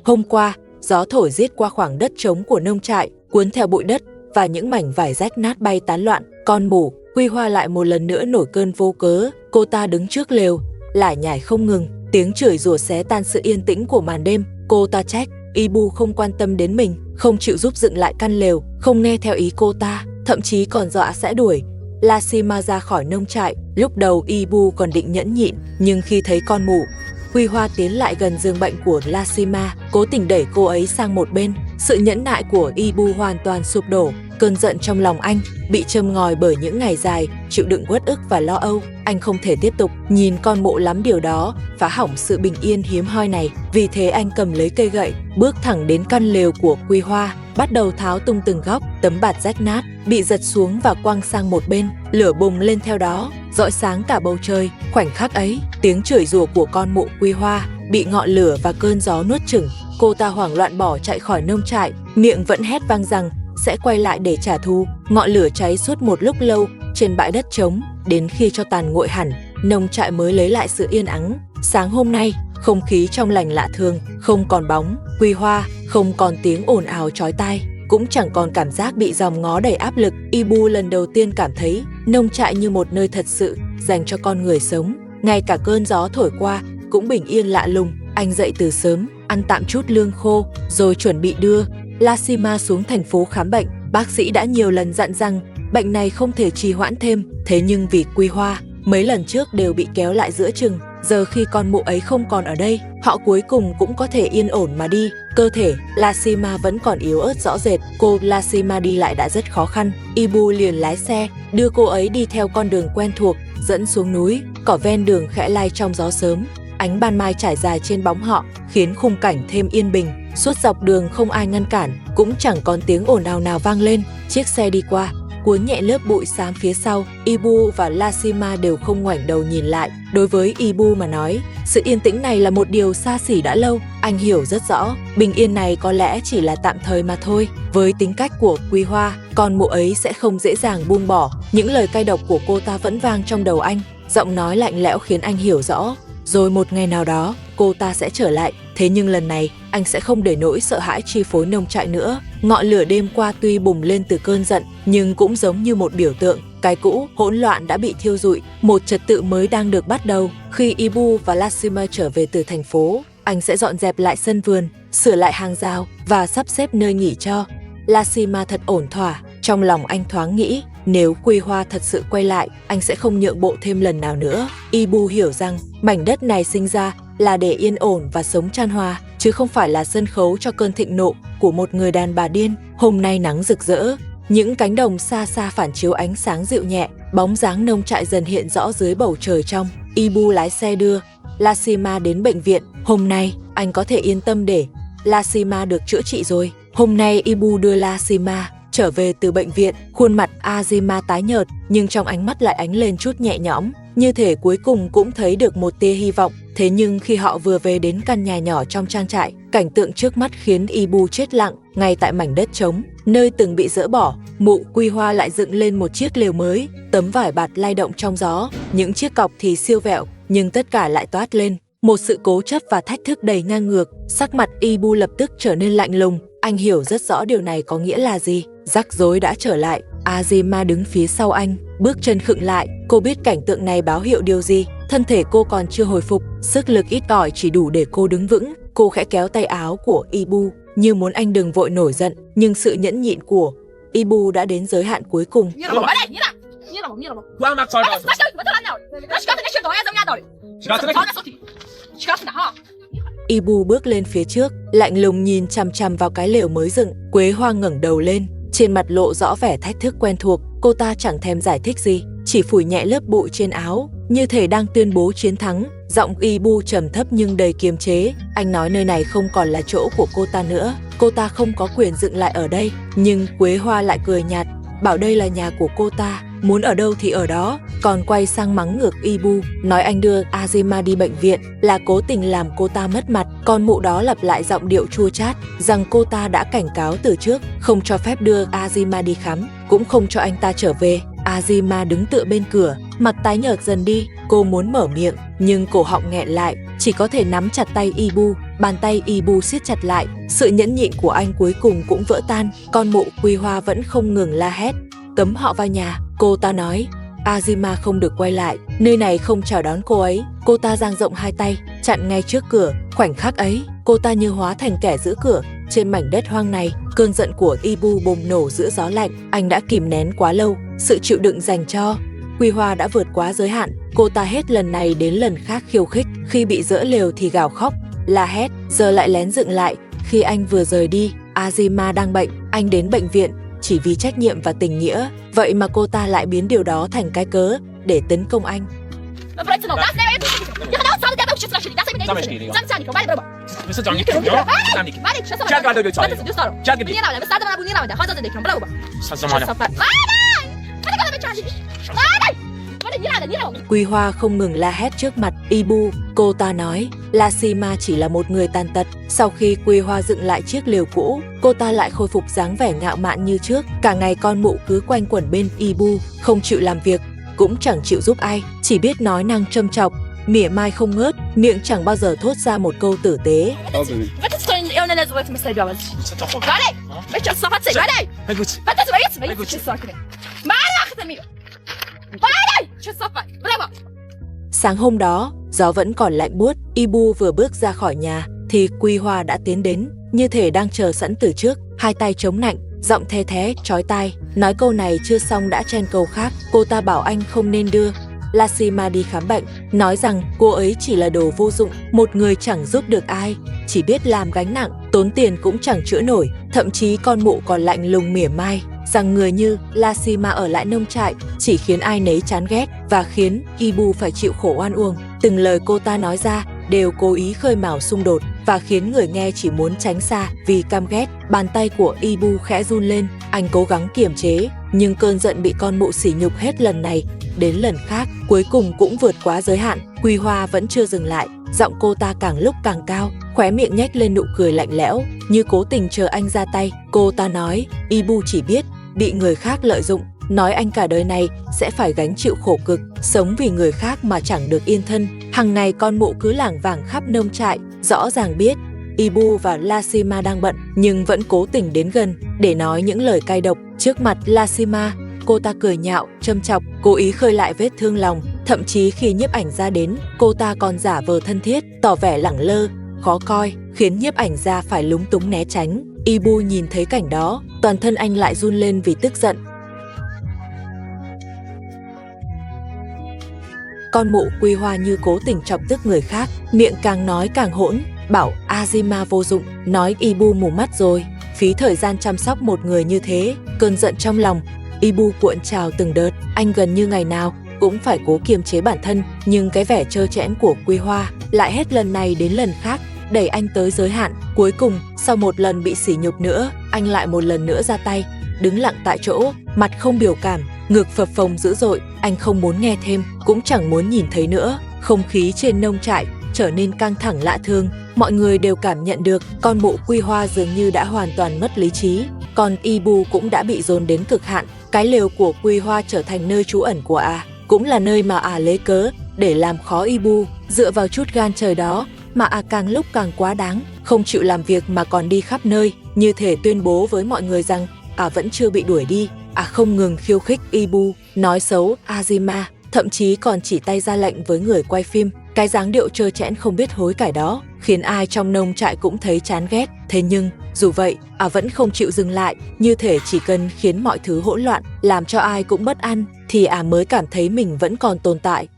Hôm qua, gió thổi giết qua khoảng đất trống của nông trại, cuốn theo bụi đất và những mảnh vải rách nát bay tán loạn. Con mụ Quy Hoa lại một lần nữa nổi cơn vô cớ. Cô ta đứng trước lều, lải nhải không ngừng, tiếng chửi rủa xé tan sự yên tĩnh của màn đêm. Cô ta trách Ibu không quan tâm đến mình, không chịu giúp dựng lại căn lều, không nghe theo ý cô ta, thậm chí còn dọa sẽ đuổi Lasima ra khỏi nông trại. Lúc đầu Ibu còn định nhẫn nhịn, nhưng khi thấy con mụ Quy Hoa tiến lại gần giường bệnh của Lasima, cố tình đẩy cô ấy sang một bên, sự nhẫn nại của Ibu hoàn toàn sụp đổ. Cơn giận trong lòng anh bị châm ngòi bởi những ngày dài chịu đựng uất ức và lo âu. Anh không thể tiếp tục nhìn con mụ lắm điều đó phá hỏng sự bình yên hiếm hoi này. Vì thế anh cầm lấy cây gậy, bước thẳng đến căn lều của Quy Hoa, bắt đầu tháo tung từng góc. Tấm bạt rách nát bị giật xuống và quăng sang một bên, lửa bùng lên theo đó, rọi sáng cả bầu trời. Khoảnh khắc ấy, tiếng chửi rủa của con mụ Quy Hoa bị ngọn lửa và cơn gió nuốt chửng. Cô ta hoảng loạn bỏ chạy khỏi nông trại, miệng vẫn hét vang rằng sẽ quay lại để trả thù. Ngọn lửa cháy suốt một lúc lâu trên bãi đất trống, đến khi cho tàn nguội hẳn, nông trại mới lấy lại sự yên ắng. Sáng hôm nay, không khí trong lành lạ thường, không còn bóng Quy Hoa, không còn tiếng ồn ào chói tai, cũng chẳng còn cảm giác bị dòm ngó đầy áp lực. Ibu lần đầu tiên cảm thấy nông trại như một nơi thật sự dành cho con người sống. Ngay cả cơn gió thổi qua cũng bình yên lạ lùng. Anh dậy từ sớm, ăn tạm chút lương khô, rồi chuẩn bị đưa Lasima xuống thành phố khám bệnh. Bác sĩ đã nhiều lần dặn rằng bệnh này không thể trì hoãn thêm. Thế nhưng vì Quy Hoa mấy lần trước đều bị kéo lại giữa chừng, giờ khi con mụ ấy không còn ở đây, họ cuối cùng cũng có thể yên ổn mà đi. Cơ thể Lasima vẫn còn yếu ớt rõ rệt, cô Lasima đi lại đã rất khó khăn. Ibu liền lái xe đưa cô ấy đi theo con đường quen thuộc dẫn xuống núi. Cỏ ven đường khẽ lay trong gió sớm, ánh ban mai trải dài trên bóng họ khiến khung cảnh thêm yên bình. Suốt dọc đường không ai ngăn cản, cũng chẳng còn tiếng ồn ào nào vang lên. Chiếc xe đi qua, cuốn nhẹ lớp bụi xám phía sau. Ibu và Lasima đều không ngoảnh đầu nhìn lại. Đối với Ibu mà nói, sự yên tĩnh này là một điều xa xỉ đã lâu. Anh hiểu rất rõ, bình yên này có lẽ chỉ là tạm thời mà thôi. Với tính cách của Quy Hoa, con mụ ấy sẽ không dễ dàng buông bỏ. Những lời cay độc của cô ta vẫn vang trong đầu anh, giọng nói lạnh lẽo khiến anh hiểu rõ, rồi một ngày nào đó cô ta sẽ trở lại. Thế nhưng lần này anh sẽ không để nỗi sợ hãi chi phối nông trại nữa. Ngọn lửa đêm qua tuy bùng lên từ cơn giận, nhưng cũng giống như một biểu tượng. Cái cũ hỗn loạn đã bị thiêu rụi, một trật tự mới đang được bắt đầu. Khi Ibu và Lasima trở về từ thành phố, anh sẽ dọn dẹp lại sân vườn, sửa lại hàng rào và sắp xếp nơi nghỉ cho Lasima thật ổn thỏa. Trong lòng anh thoáng nghĩ, nếu Quy Hoa thật sự quay lại, anh sẽ không nhượng bộ thêm lần nào nữa. Ibu hiểu rằng mảnh đất này sinh ra là để yên ổn và sống chan hòa, chứ không phải là sân khấu cho cơn thịnh nộ của một người đàn bà điên. Hôm nay nắng rực rỡ, những cánh đồng xa xa phản chiếu ánh sáng dịu nhẹ, bóng dáng nông trại dần hiện rõ dưới bầu trời trong. Ibu lái xe đưa Lasima đến bệnh viện. Hôm nay anh có thể yên tâm để Lasima được chữa trị rồi. Hôm nay Ibu đưa Lasima trở về từ bệnh viện, khuôn mặt Azima tái nhợt, nhưng trong ánh mắt lại ánh lên chút nhẹ nhõm, như thể cuối cùng cũng thấy được một tia hy vọng. Thế nhưng khi họ vừa về đến căn nhà nhỏ trong trang trại, cảnh tượng trước mắt khiến Ibu chết lặng. Ngay tại mảnh đất trống, nơi từng bị dỡ bỏ, mụ Quy Hoa lại dựng lên một chiếc lều mới. Tấm vải bạt lay động trong gió, những chiếc cọc thì siêu vẹo, nhưng tất cả lại toát lên một sự cố chấp và thách thức đầy ngang ngược. Sắc mặt Ibu lập tức trở nên lạnh lùng. Anh hiểu rất rõ điều này có nghĩa là gì. Rắc rối đã trở lại. Azima đứng phía sau anh, bước chân khựng lại. Cô biết cảnh tượng này báo hiệu điều gì. Thân thể cô còn chưa hồi phục, sức lực ít ỏi chỉ đủ để cô đứng vững. Cô khẽ kéo tay áo của Ibu, như muốn anh đừng vội nổi giận. Nhưng sự nhẫn nhịn của Ibu đã đến giới hạn cuối cùng. Ibu bước lên phía trước, lạnh lùng nhìn chằm chằm vào cái lều mới dựng. Quế Hoa ngẩng đầu lên, trên mặt lộ rõ vẻ thách thức quen thuộc. Cô ta chẳng thèm giải thích gì, chỉ phủi nhẹ lớp bụi trên áo, như thể đang tuyên bố chiến thắng. Giọng Ibu trầm thấp nhưng đầy kiềm chế. Anh nói nơi này không còn là chỗ của cô ta nữa, cô ta không có quyền dựng lại ở đây. Nhưng Quế Hoa lại cười nhạt, bảo đây là nhà của cô ta, muốn ở đâu thì ở đó. Còn quay sang mắng ngược Ibu, nói anh đưa Azima đi bệnh viện là cố tình làm cô ta mất mặt. Con mụ đó lặp lại giọng điệu chua chát rằng cô ta đã cảnh cáo từ trước, không cho phép đưa Azima đi khám, cũng không cho anh ta trở về. Azima đứng tựa bên cửa, mặt tái nhợt dần đi. Cô muốn mở miệng, nhưng cổ họng nghẹn lại, chỉ có thể nắm chặt tay Ibu. Bàn tay Ibu siết chặt lại, sự nhẫn nhịn của anh cuối cùng cũng vỡ tan. Con mụ Quy Hoa vẫn không ngừng la hét, cấm họ vào nhà. Cô ta nói Azima không được quay lại, nơi này không chào đón cô ấy. Cô ta dang rộng hai tay, chặn ngay trước cửa. Khoảnh khắc ấy, cô ta như hóa thành kẻ giữ cửa. Trên mảnh đất hoang này, cơn giận của Ibu bùng nổ giữa gió lạnh. Anh đã kìm nén quá lâu, sự chịu đựng dành cho Quy Hoa đã vượt quá giới hạn. Cô ta hết lần này đến lần khác khiêu khích, khi bị dỡ lều thì gào khóc, la hét, giờ lại lén dựng lại. Khi anh vừa rời đi, Azima đang bệnh, anh đến bệnh viện chỉ vì trách nhiệm và tình nghĩa. Vậy mà cô ta lại biến điều đó thành cái cớ để tấn công anh. Quy Hoa không ngừng la hét trước mặt Ibu. Cô ta nói Lasima chỉ là một người tàn tật. Sau khi Quy Hoa dựng lại chiếc lều cũ, cô ta lại khôi phục dáng vẻ ngạo mạn như trước. Cả ngày con mụ cứ quanh quẩn bên Ibu, không chịu làm việc, cũng chẳng chịu giúp ai, chỉ biết nói năng châm chọc, mỉa mai không ngớt, miệng chẳng bao giờ thốt ra một câu tử tế. Sáng hôm đó, gió vẫn còn lạnh buốt. Ibu vừa bước ra khỏi nhà thì Quy Hoa đã tiến đến, như thể đang chờ sẵn từ trước, hai tay chống nạnh, giọng the thé chói tai. Nói câu này chưa xong đã chen câu khác. Cô ta bảo anh không nên đưa Lasima đi khám bệnh, nói rằng cô ấy chỉ là đồ vô dụng, một người chẳng giúp được ai, chỉ biết làm gánh nặng, tốn tiền cũng chẳng chữa nổi. Thậm chí con mụ còn lạnh lùng mỉa mai rằng người như Lasima ở lại nông trại chỉ khiến ai nấy chán ghét và khiến Ibu phải chịu khổ oan uổng. Từng lời cô ta nói ra đều cố ý khơi mào xung đột và khiến người nghe chỉ muốn tránh xa vì căm ghét. Bàn tay của Ibu khẽ run lên, anh cố gắng kiềm chế, nhưng cơn giận bị con mụ sỉ nhục hết lần này đến lần khác, cuối cùng cũng vượt quá giới hạn. Quy Hoa vẫn chưa dừng lại, giọng cô ta càng lúc càng cao, khóe miệng nhếch lên nụ cười lạnh lẽo, như cố tình chờ anh ra tay. Cô ta nói Ibu chỉ biết bị người khác lợi dụng, nói anh cả đời này sẽ phải gánh chịu khổ cực, sống vì người khác mà chẳng được yên thân. Hằng ngày con mụ cứ lảng vảng khắp nông trại, rõ ràng biết Ibu và Lasima đang bận nhưng vẫn cố tình đến gần để nói những lời cay độc. Trước mặt Lasima, cô ta cười nhạo, châm chọc, cố ý khơi lại vết thương lòng. Thậm chí khi nhiếp ảnh gia đến, cô ta còn giả vờ thân thiết, tỏ vẻ lẳng lơ, khó coi, khiến nhiếp ảnh gia phải lúng túng né tránh. Ibu nhìn thấy cảnh đó, toàn thân anh lại run lên vì tức giận. Con mụ Quy Hoa như cố tình chọc tức người khác, miệng càng nói càng hỗn, bảo Azima vô dụng, nói Ibu mù mắt rồi, phí thời gian chăm sóc một người như thế. Cơn giận trong lòng Ibu cuộn trào từng đợt, anh gần như ngày nào cũng phải cố kiềm chế bản thân, nhưng cái vẻ trơ trẽn của Quy Hoa lại hết lần này đến lần khác đẩy anh tới giới hạn. Cuối cùng, sau một lần bị sỉ nhục nữa, anh lại một lần nữa ra tay, đứng lặng tại chỗ, mặt không biểu cảm, ngực phập phồng dữ dội. Anh không muốn nghe thêm, cũng chẳng muốn nhìn thấy nữa. Không khí trên nông trại trở nên căng thẳng lạ thường, mọi người đều cảm nhận được con mụ Quy Hoa dường như đã hoàn toàn mất lý trí, còn Ibu cũng đã bị dồn đến cực hạn. Cái lều của Quy Hoa trở thành nơi trú ẩn của cũng là nơi mà lấy cớ để làm khó Ibu. Dựa vào chút gan trời đó mà càng lúc càng quá đáng, không chịu làm việc mà còn đi khắp nơi, như thể tuyên bố với mọi người rằng vẫn chưa bị đuổi đi. Không ngừng khiêu khích Ibu, nói xấu Azima, thậm chí còn chỉ tay ra lệnh với người quay phim. Cái dáng điệu trơ trẽn không biết hối cải đó khiến ai trong nông trại cũng thấy chán ghét. Thế nhưng dù vậy, vẫn không chịu dừng lại, như thể chỉ cần khiến mọi thứ hỗn loạn, làm cho ai cũng bất an thì mới cảm thấy mình vẫn còn tồn tại.